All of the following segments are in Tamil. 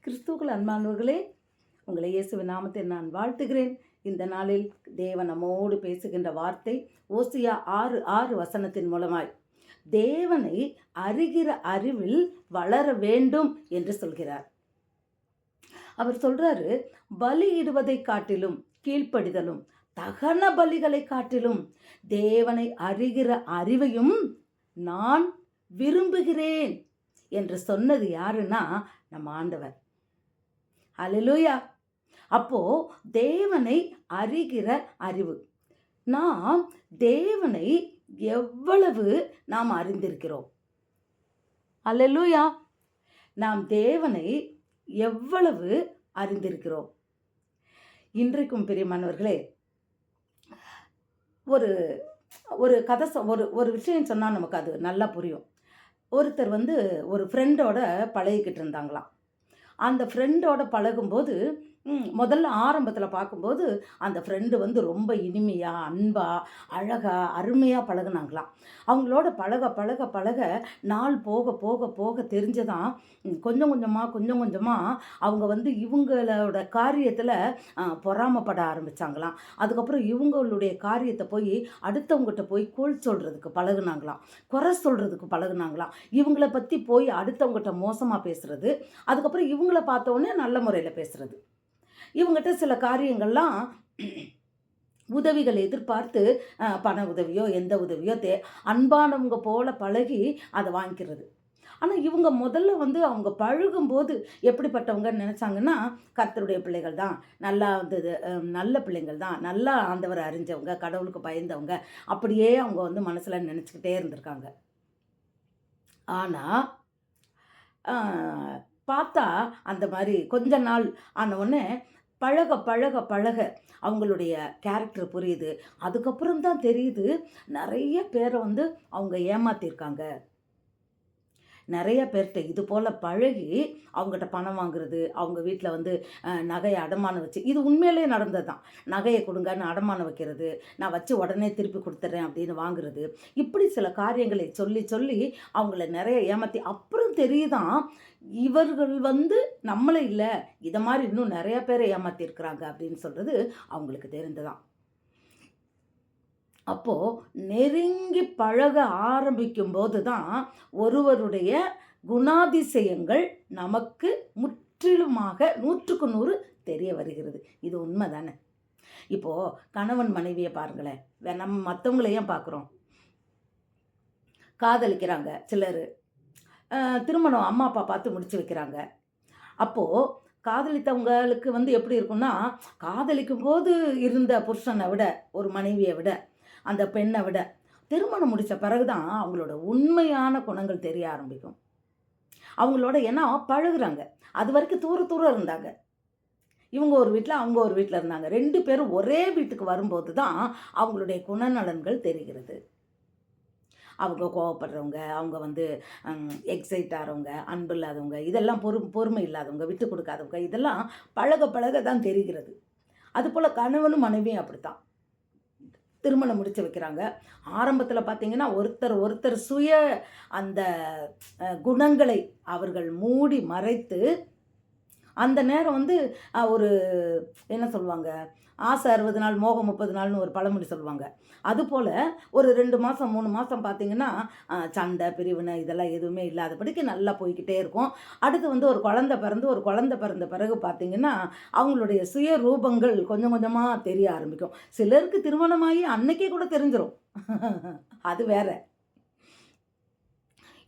கிறிஸ்துவுக்குள் அன்பானவர்களே, உங்களை இயேசுவின் நாமத்தில் நான் வாழ்த்துகிறேன். இந்த நாளில் தேவன் நம்மோடு பேசுகின்ற வார்த்தை ஓசியா 6:6 மூலமாய் தேவனை அறிகிற அறிவில் வளர வேண்டும் என்று சொல்கிறார். அவர் சொல்றாரு, பலியிடுவதை காட்டிலும் கீழ்ப்படிதலும் தகன பலிகளை காட்டிலும் தேவனை அறிகிற அறிவையும் நான் விரும்புகிறேன் என்று சொன்னது யாருன்னா நம்ம ஆண்டவர். அல்லேலூயா. அப்போ தேவனை அறிகிற அறிவு, நாம் தேவனை எவ்வளவு நாம் அறிந்திருக்கிறோம். அல்லேலூயா. நாம் தேவனை எவ்வளவு அறிந்திருக்கிறோம். இன்றைக்கும் பிரியமானவர்களே, ஒரு ஒரு கதை ஒரு விஷயம் சொன்னால் நமக்கு அது நல்லா புரியும். ஒருத்தர் ஒரு ஃப்ரெண்டோட பழகிக்கிட்டு இருந்தாங்களாம். அந்த ஃப்ரெண்டோட பழகும்போது முதல்ல ஆரம்பத்தில் பார்க்கும்போது அந்த ஃப்ரெண்டு ரொம்ப இனிமையாக, அன்பாக, அழகாக, அருமையாக பழகுனாங்களாம். அவங்களோட பழக பழக பழக நாள் போக போக போக தெரிஞ்சதான் கொஞ்சம் கொஞ்சமாக அவங்க இவங்களோட காரியத்தில் பொறாமப்பட ஆரம்பித்தாங்களாம். அதுக்கப்புறம் இவங்களுடைய காரியத்தை போய் அடுத்தவங்ககிட்ட போய் கோள் சொல்கிறதுக்கு பழகுனாங்களாம், குறை சொல்கிறதுக்கு பழகுனாங்களாம். இவங்கள பற்றி போய் அடுத்தவங்ககிட்ட மோசமாக பேசுகிறது, அதுக்கப்புறம் இவங்கள பார்த்தோன்னே நல்ல முறையில் பேசுகிறது. இவங்ககிட்ட சில காரியங்கள்லாம் உதவிகள் எதிர்பார்த்து பண உதவியோ எந்த உதவியோ அன்பானவங்க போல பழகி அதை வாங்கிக்கிறது. ஆனால் இவங்க முதல்ல அவங்க பழகும்போது எப்படிப்பட்டவங்கன்னு நினச்சாங்கன்னா, கர்த்தருடைய பிள்ளைகள் தான், நல்லா நல்ல பிள்ளைங்கள் தான், நல்லா ஆண்டவரை அறிஞ்சவங்க, கடவுளுக்கு பயந்தவங்க, அப்படியே அவங்க மனசில் நினச்சிக்கிட்டே இருந்திருக்காங்க. ஆனால் பார்த்தா அந்த மாதிரி கொஞ்ச நாள் ஆன உடனே பழக பழக பழக அவங்களுடைய கேரக்டர் புரியுது. அதுக்கப்புறம் தான் தெரியுது, நிறைய பேரை அவங்க ஏமாத்திருக்காங்க. நிறைய பேர்கிட்ட இது போல் பழகி அவங்ககிட்ட பணம் வாங்குறது, அவங்க வீட்டில் நகையை அடமானம் வச்சு, இது உண்மையிலே நடந்தது தான். நகையை கொடுங்கன்னு அடமானம் வைக்கிறது, நான் வச்சு உடனே திருப்பி கொடுத்துட்றேன் அப்படின்னு வாங்குறது, இப்படி சில காரியங்களை சொல்லி சொல்லி அவங்கள நிறைய ஏமாற்றி அப்புறம் தெரியுதான் இவர்கள் நம்மளை இல்லை, இதை மாதிரி இன்னும் நிறைய பேரை ஏமாற்றிருக்கிறாங்க அப்படின்னு சொல்கிறது அவங்களுக்கு தெரிந்துதான். அப்போது நெருங்கி பழக ஆரம்பிக்கும் போது தான் ஒருவருடைய குணாதிசயங்கள் நமக்கு முற்றிலுமாக 100க்கு 100 தெரிய வருகிறது. இது உண்மை தானே? இப்போது கணவன் மனைவியை பாருங்களேன், நம்ம மற்றவங்களையும் பார்க்குறோம். காதலிக்கிறாங்க சிலர், திருமணம் அம்மா அப்பா பார்த்து முடிச்சு வைக்கிறாங்க. அப்போது காதலித்தவங்களுக்கு எப்படி இருக்குன்னா, காதலிக்கும் போது இருந்த புருஷனை விட, ஒரு மனைவியை விட, அந்த பெண்ணை விட திருமணம் முடித்த பிறகு தான் அவங்களோட உண்மையான குணங்கள் தெரிய ஆரம்பிக்கும். அவங்களோட ஏன்னா பழகுறாங்க. அது வரைக்கும் தூர இருந்தாங்க. இவங்க ஒரு வீட்டில், அவங்க ஒரு வீட்டில் இருந்தாங்க. 2 பேரும் ஒரே வீட்டுக்கு வரும்போது தான் அவங்களுடைய குணநலன்கள் தெரிகிறது. அவங்க கோவப்படுறவங்க, அவங்க எக்ஸைட் ஆகிறவங்க, அன்பு இல்லாதவங்க, இதெல்லாம் பொறுமை இல்லாதவங்க, விட்டு கொடுக்காதவங்க, இதெல்லாம் பழக பழக தான் தெரிகிறது. அதுபோல் கணவனும் மனைவியும் அப்படித்தான் திருமணம் முடிச்சு வைக்கிறாங்க. ஆரம்பத்தில் பார்த்திங்கன்னா ஒருத்தர் சுய அந்த குணங்களை அவர்கள் மூடி மறைத்து, அந்த நேரம் ஒரு என்ன சொல்லுவாங்க, ஆசை 60 நாள் மோகம் 30 நாள்னு ஒரு பழமொழி சொல்லுவாங்க. அதுபோல் ஒரு 2 மாதம் 3 மாதம் பார்த்திங்கன்னா சண்டை பிரிவினை இதெல்லாம் எதுவுமே இல்லாதபடிக்கு நல்லா போய்கிட்டே இருக்கும். அடுத்து ஒரு குழந்தை பிறந்த பிறகு பார்த்திங்கன்னா அவங்களுடைய சுய ரூபங்கள் கொஞ்சம் கொஞ்சமாக தெரிய ஆரம்பிக்கும். சிலருக்கு திருமணமாகி அன்னைக்கே கூட தெரிஞ்சிடும், அது வேற.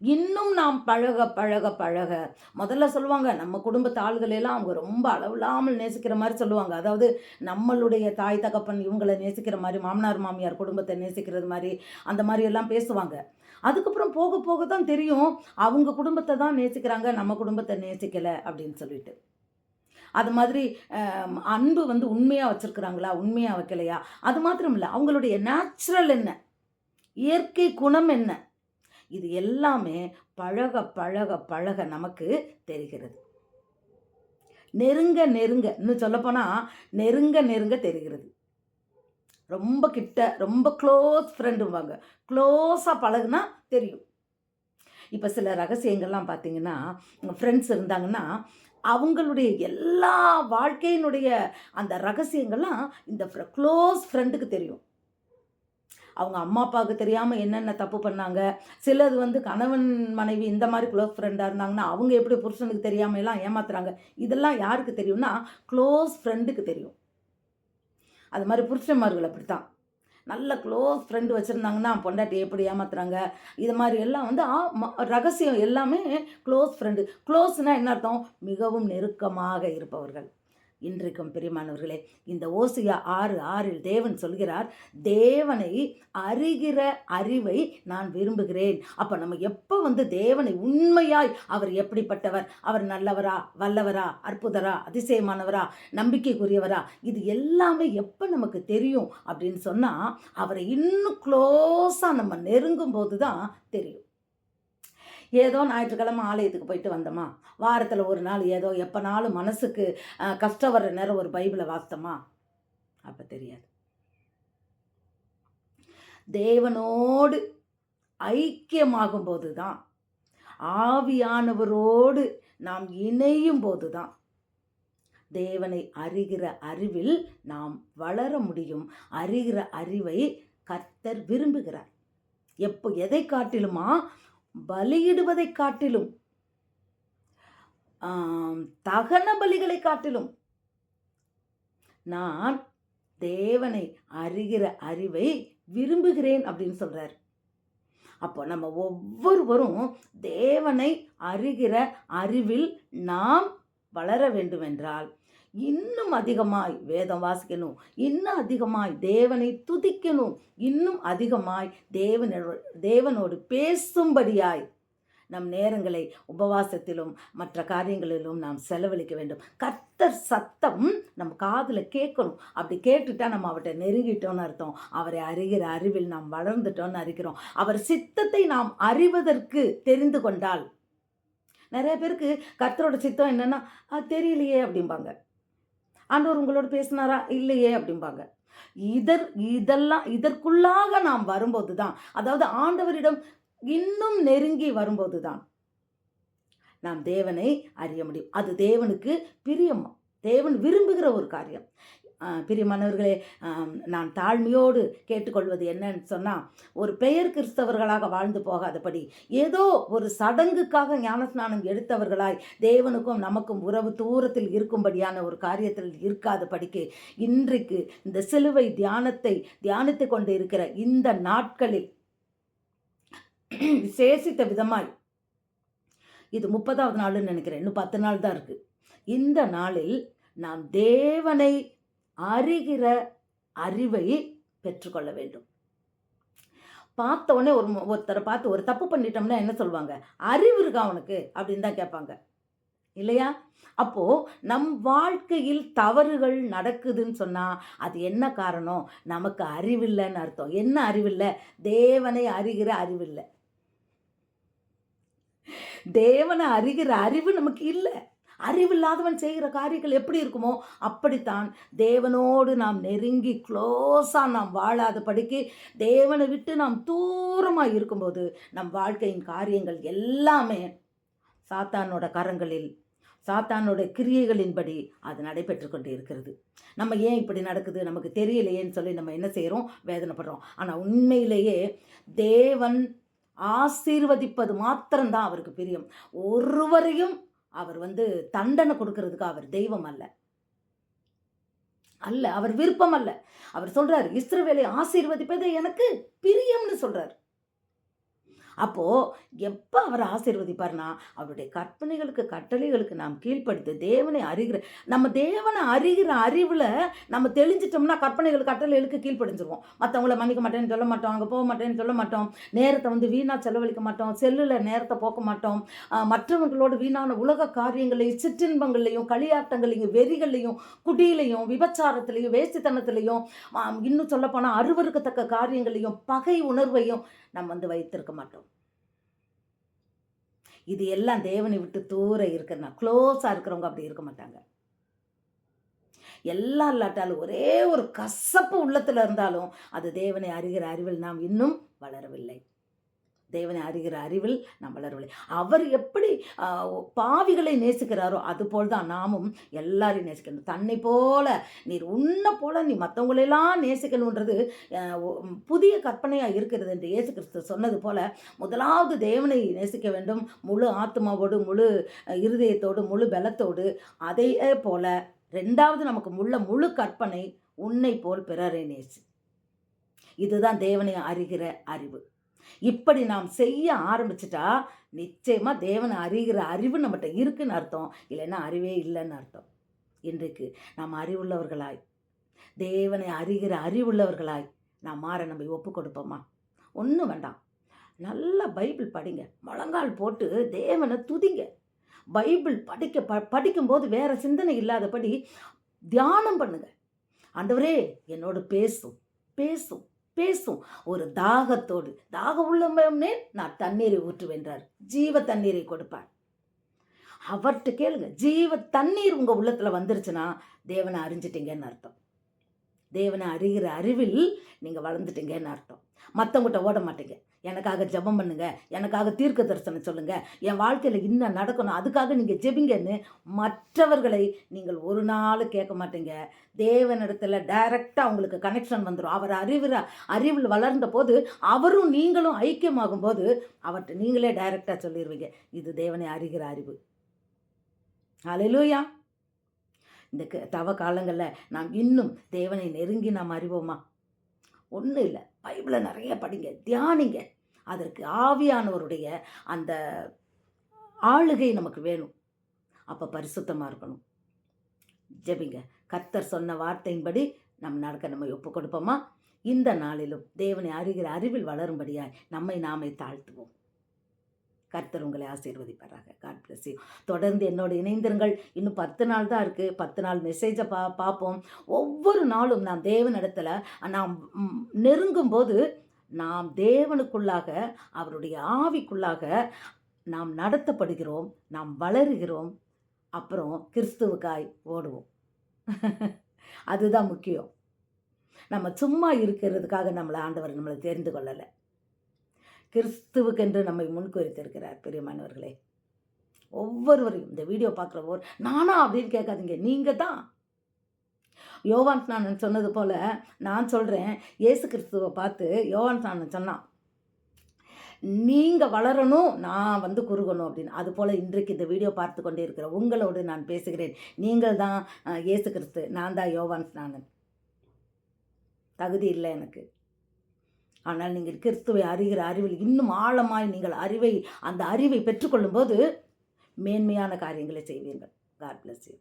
இன்னும் நாம் பழக பழக பழக முதல்ல சொல்லுவாங்க, நம்ம குடும்பத்து ஆள்களெல்லாம் அவங்க ரொம்ப அளவில்லாமல் நேசிக்கிற மாதிரி சொல்லுவாங்க. அதாவது நம்மளுடைய தாய் தகப்பன் இவங்களை நேசிக்கிற மாதிரி, மாமனார் மாமியார் குடும்பத்தை நேசிக்கிறது மாதிரி, அந்த மாதிரி எல்லாம் பேசுவாங்க. அதுக்கப்புறம் போக போக தான் தெரியும் அவங்க குடும்பத்தை தான் நேசிக்கிறாங்க, நம்ம குடும்பத்தை நேசிக்கலை அப்படின்னு சொல்லிட்டு. அது மாதிரி அன்பு உண்மையாக வச்சுருக்குறாங்களா, உண்மையாக வைக்கலையா, அது மாத்திரம் இல்லை, அவங்களுடைய நேச்சுரல் என்ன, இயற்கை குணம் என்ன, இது எல்லாமே பழக பழக பழக நமக்கு தெரிகிறது. நெருங்க இன்னும் சொல்லப்போனால் நெருங்க தெரிகிறது. ரொம்ப கிட்ட, ரொம்ப க்ளோஸ் ஃப்ரெண்டுவாங்க, க்ளோஸாக பழகுனா தெரியும். இப்போ சில ரகசியங்கள்லாம் பார்த்தீங்கன்னா, ஃப்ரெண்ட்ஸ் இருந்தாங்கன்னா அவங்களுடைய எல்லா வாழ்க்கையினுடைய அந்த ரகசியங்கள்லாம் இந்த க்ளோஸ் ஃப்ரெண்டுக்கு தெரியும். அவங்க அம்மா அப்பாவுக்கு தெரியாமல் என்னென்ன தப்பு பண்ணாங்க. சிலது வந்து கணவன் மனைவி இந்த மாதிரி க்ளோஸ் ஃப்ரெண்டாக இருந்தாங்கன்னா அவங்க எப்படி புருஷனுக்கு தெரியாமல் எல்லாம் ஏமாத்துறாங்க. இதெல்லாம் யாருக்கு தெரியும்னா க்ளோஸ் ஃப்ரெண்டுக்கு தெரியும். அது மாதிரி புருஷன்மார்கள் அப்படித்தான். நல்ல க்ளோஸ் ஃப்ரெண்டு வச்சுருந்தாங்கன்னா பொண்டாட்டி எப்படி ஏமாத்துறாங்க, இது மாதிரி எல்லாம் வந்து ரகசியம் எல்லாமே க்ளோஸ் ஃப்ரெண்டு. க்ளோஸ்னால் என்ன அர்த்தம்? மிகவும் நெருக்கமாக இருப்பவர்கள். இன்றைக்கும் பிரியமானவர்களே, இந்த ஓசியா 6:6 தேவன் சொல்கிறார், தேவனை அறிகிற அறிவை நான் விரும்புகிறேன். அப்போ நம்ம எப்போ வந்து தேவனை உண்மையாய் அவர் எப்படிப்பட்டவர், அவர் நல்லவரா, வல்லவரா, அற்புதரா, அதிசயமானவரா, நம்பிக்கைக்குரியவரா, இது எல்லாமே எப்போ நமக்கு தெரியும் அப்படின்னு சொன்னால், அவரை இன்னும் க்ளோஸாக நம்ம நெருங்கும் போது தான் தெரியும். ஏதோ ஞாயிற்றுக்கிழமை ஆலயத்துக்கு போயிட்டு வந்தோமா, வாரத்தில் ஒரு நாள் ஏதோ எப்போனாலும் மனசுக்கு கஷ்டம் வர்ற நேரம் ஒரு பைபிளை வாசித்தோமா, அப்போ தெரியாது. தேவனோடு ஐக்கியமாகும் போது தான், ஆவியானவரோடு நாம் இணையும் போது தான் தேவனை அறிகிற அறிவில் நாம் வளர முடியும். அறிகிற அறிவை கர்த்தர் விரும்புகிறார். எப்போ எதை காட்டிலுமா? பலியிடுவதை காட்டிலும், தகன பலிகளை காட்டிலும் நான் தேவனை அறிகிற அறிவை விரும்புகிறேன் அப்படின்னு சொல்றார். அப்போ நம்ம ஒவ்வொருவரும் தேவனை அறிகிற அறிவில் நாம் வளர வேண்டுமென்றால் இன்னும் அதிகமாய் வேதம் வாசிக்கணும், இன்னும் அதிகமாய் தேவனை துதிக்கணும், இன்னும் அதிகமாய் தேவனோடு பேசும்படியாய் நம் நேரங்களை உபவாசத்திலும் மற்ற காரியங்களிலும் நாம் செலவழிக்க வேண்டும். கர்த்தர் சத்தம் நம்ம காதில் கேட்கணும். அப்படி கேட்டுட்டா நம்ம அவர்கிட்ட நெருங்கிட்டோன்னு அர்த்தம். அவரை அறிகிற அறிவில் நாம் வளர்ந்துட்டோன்னு அறிக்கிறோம். அவர் சித்தத்தை நாம் அறிவதற்கு தெரிந்து கொண்டால், நிறைய பேருக்கு கர்த்தரோட சித்தம் என்னன்னா அது தெரியலையே அப்படிம்பாங்க. ஆண்டவர் உங்களோட பேசினாரா? இல்லையே அப்படிம்பாங்க. இதற்குள்ளாக நாம் வரும்போது தான், அதாவது ஆண்டவரிடம் இன்னும் நெருங்கி வரும்போது தான் நாம் தேவனை அறிய முடியும். அது தேவனுக்கு பிரியம், தேவன் விரும்புகிற ஒரு காரியம். பிரியமானவர்களே, நான் தாழ்மையோடு கேட்டுக்கொள்வது என்னன்னு சொன்னால், ஒரு பெயர் கிறிஸ்தவர்களாக வாழ்ந்து போகாதபடி, ஏதோ ஒரு சடங்குக்காக ஞானஸ்நானம் எடுத்தவர்களாய் தேவனுக்கும் நமக்கும் உறவு தூரத்தில் இருக்கும்படியான ஒரு காரியத்தில் இருக்காதபடிக்கு, இன்றைக்கு இந்த சிலுவை தியானத்தை தியானித்து கொண்டு இருக்கிற இந்த நாட்களில் விசேஷித்த விதமாய், இது 30வது நாள்னு நினைக்கிறேன், இன்னும் 10 நாள் தான் இருக்கு. இந்த நாளில் நாம் தேவனை அறிகிற அறிவை பெற்றுக்கொள்ள வேண்டும். பார்த்த உடனே ஒருத்தரை பார்த்து ஒரு தப்பு பண்ணிட்டோம்னா என்ன சொல்லுவாங்க? அறிவு இருக்கா அவனுக்கு அப்படின்னு தான் கேட்பாங்க, இல்லையா? அப்போ நம் வாழ்க்கையில் தவறுகள் நடக்குதுன்னு சொன்னா அது என்ன காரணம்? நமக்கு அறிவில்லைன்னு அர்த்தம். என்ன அறிவில்லை? தேவனை அறிகிற அறிவில்லை. தேவனை அறிகிற அறிவு நமக்கு இல்லை. அறிவில்லாதவன் செய்கிற காரியங்கள் எப்படி இருக்குமோ அப்படித்தான் தேவனோடு நாம் நெருங்கி க்ளோஸாக நாம் வாழாதபடிக்கு, தேவனை விட்டு நாம் தூரமாக இருக்கும்போது நம் வாழ்க்கையின் காரியங்கள் எல்லாமே சாத்தானோட கரங்களில், சாத்தானோட கிரியைகளின்படி அது நடைபெற்று கொண்டு இருக்கிறது. நம்ம ஏன் இப்படி நடக்குது, நமக்கு தெரியலையேன்னு சொல்லி நம்ம என்ன செய்கிறோம்? வேதனைப்படுறோம். ஆனால் உண்மையிலேயே தேவன் ஆசீர்வதிப்பது மாத்திரம்தான் அவருக்கு பிரியம். ஒருவரையும் அவர் தண்டனை கொடுக்கறதுக்கு அவர் தெய்வம் அல்ல, அவர் விருப்பம் அல்ல. அவர் சொல்றாரு, இஸ்ரவேலை ஆசீர்வதிப்பது எனக்கு பிரியம்னு சொல்றாரு. அப்போ எப்போ அவர் ஆசீர்வதிப்பார்னா, அவருடைய கற்பனைகளுக்கு கட்டளைகளுக்கு நாம் கீழ்ப்படுத்தி தேவனை அறிகிற அறிவில் நம்ம தெளிஞ்சிட்டோம்னா கற்பனைகள் கட்டளைகளுக்கு கீழ்ப்படிஞ்சிருவோம். மற்றவங்கள மன்னிக்க மாட்டேன்னு சொல்ல மாட்டோம், அங்கே போக மாட்டேன்னு சொல்ல மாட்டோம், நேரத்தை வீணாக செலவழிக்க மாட்டோம், செல்லில் நேரத்தை போக்க மாட்டோம், மற்றவங்களோட வீணான உலக காரியங்களையும் சிற்றின்பங்களையும் களியாட்டங்களையும் வெறிகளையும் குடியிலையும் விபச்சாரத்திலையும் வேசித்தனத்திலையும் இன்னும் சொல்லப்போனால் அருவருக்கத்தக்க காரியங்களையும் பகை உணர்வையும் நம்ம வைத்திருக்க மாட்டோம். இது எல்லாம் தேவனை விட்டு தூரம் இருக்கிறனா, க்ளோஸாக இருக்கிறவங்க அப்படி இருக்க மாட்டாங்க. எல்லாம் இல்லாட்டாலும் ஒரே ஒரு கசப்பு உள்ளத்தில் இருந்தாலும் அது தேவனை அறிகிற அறிவில் நாம் இன்னும் வளரவில்லை. தேவனை அறிகிற அறிவில் நாம் வளரவில்லை. அவர் எப்படி பாவிகளை நேசிக்கிறாரோ அதுபோல் தான் நாமும் எல்லாரையும் நேசிக்கணும். தன்னை போல நீர் உன்னை போல நீ மற்றவங்களெல்லாம் நேசிக்கணுன்றது புதிய கற்பனையாக இருக்கிறது என்று இயேசு கிறிஸ்து சொன்னது போல, முதலாவது தேவனை நேசிக்க வேண்டும் முழு ஆத்மாவோடு, முழு இருதயத்தோடு, முழு பலத்தோடு. அதே போல ரெண்டாவது நமக்கு முழு கற்பனை, உன்னை போல் பிறரை நேசி. இதுதான் தேவனை அறிகிற அறிவு. இப்படி நாம் செய்ய ஆரம்பிச்சிட்டா நிச்சயமாக தேவனை அறிகிற அறிவு நம்மகிட்ட இருக்குன்னு அர்த்தம், இல்லைன்னா அறிவே இல்லைன்னு அர்த்தம். இன்றைக்கு நாம் அறிவுள்ளவர்களாய், தேவனை அறிகிற அறிவுள்ளவர்களாய் நாம் மாற நம்ம ஒப்பு கொடுப்போமா? ஒன்றும் வேண்டாம், நல்லா பைபிள் படிங்க, முழங்கால் போட்டு தேவனை துதிங்க. பைபிள் படிக்கும்போது வேறு சிந்தனை இல்லாதபடி தியானம் பண்ணுங்க. ஆண்டவரே என்னோடு பேசும் பேசும் பேசும். ஒரு தாகத்தோடு, தாகம் உள்ளவனே நான் தண்ணீரை ஊற்றுவென்றார், ஜீவ தண்ணீரை கொடுப்பார். அவர்கிட்ட கேளுங்க. ஜீவ தண்ணீர் உங்கள் உள்ளத்தில் வந்துருச்சுன்னா தேவனை அறிஞ்சிட்டிங்கன்னு அர்த்தம். தேவனை அறிகிற அறிவில் நீங்கள் வளர்ந்துட்டீங்கன்னு அர்த்தம். மற்றவங்கிட்ட ஓட மாட்டீங்க. எனக்காக ஜெபம் பண்ணுங்க, எனக்காக தீர்க்க தரிசனம் சொல்லுங்க, என் வாழ்க்கையில் இன்னும் நடக்கணும், அதுக்காக நீங்கள் ஜெபிங்கன்னு மற்றவர்களை நீங்கள் ஒரு நாள் கேட்க மாட்டீங்க. தேவனிடத்தில் டைரெக்டாக உங்களுக்கு கனெக்ஷன் வந்துடும். அவர் அறிவில் வளர்ந்த போது அவரும் நீங்களும் ஐக்கியமாகும் போது அவர்கிட்ட நீங்களே டைரெக்டாக சொல்லிடுவீங்க, இது தேவனை அறிகிற அறிவு. ஹல்லேலூயா. இந்த தவ காலங்களில் நாம் இன்னும் தேவனை நெருங்கி நாம் அறிவோமா? ஒன்றும் இல்லை, பைபிளை நிறைய படிங்க, தியானிங்க. அதற்கு ஆவியானவருடைய அந்த ஆளுகை நமக்கு வேணும். அப்போ பரிசுத்தமாக இருக்கணும். ஜெபிங்க. கர்த்தர் சொன்ன வார்த்தையின்படி நம்ம ஒப்பு கொடுப்போமா? இந்த நாளிலும் தேவனை அறிகிற அறிவில் வளரும்படியாய் நம்மை நாமே தாழ்த்துவோம். கர்த்தர் உங்களை ஆசீர்வதிப்பாராக. God bless you. தொடர்ந்து என்னோடு இணைந்திருங்கள். இன்னும் 10 நாள் தான் இருக்குது. 10 நாள் மெசேஜை பார்ப்போம். ஒவ்வொரு நாளும் நாம் தேவனிடத்தில் நாம் நெருங்கும் போது நாம் தேவனுக்குள்ளாக, அவருடைய ஆவிக்குள்ளாக நாம் நடத்தப்படுகிறோம், நாம் வளருகிறோம். அப்புறம் கிறிஸ்துவுக்காய் ஓடுவோம். அதுதான் முக்கியம். நம்ம சும்மா இருக்கிறதுக்காக நம்மளை தெரிந்து கொள்ளலை. கிறிஸ்துவுக்கென்று நம்மை முன்குறித்திருக்கிறார். பிரியமானவர்களே, ஒவ்வொருவரையும் இந்த வீடியோ பார்க்குறவர் நானா அப்படின்னு கேட்காதீங்க, நீங்கள் தான். யோவான் ஸ்நானன் சொன்னது போல் நான் சொல்கிறேன். இயேசு கிறிஸ்துவை பார்த்து யோவான் ஸ்நானன் சொன்னான், நீங்கள் வளரணும், நான் குறுகணும் அப்படின்னு. அதுபோல் இன்றைக்கு இந்த வீடியோ பார்த்து கொண்டே இருக்கிற உங்களோடு நான் பேசுகிறேன். நீங்கள் தான் இயேசு கிறிஸ்து, நான் தான் யோவான் ஸ்நானன். தகுதி இல்லை எனக்கு. ஆனால் நீங்கள் கிறிஸ்துவை அறிகிற அறிவில் இன்னும் ஆழமாய் நீங்கள் அந்த அறிவை பெற்றுக்கொள்ளும் போது மேன்மையான காரியங்களை செய்வீர்கள். God bless you.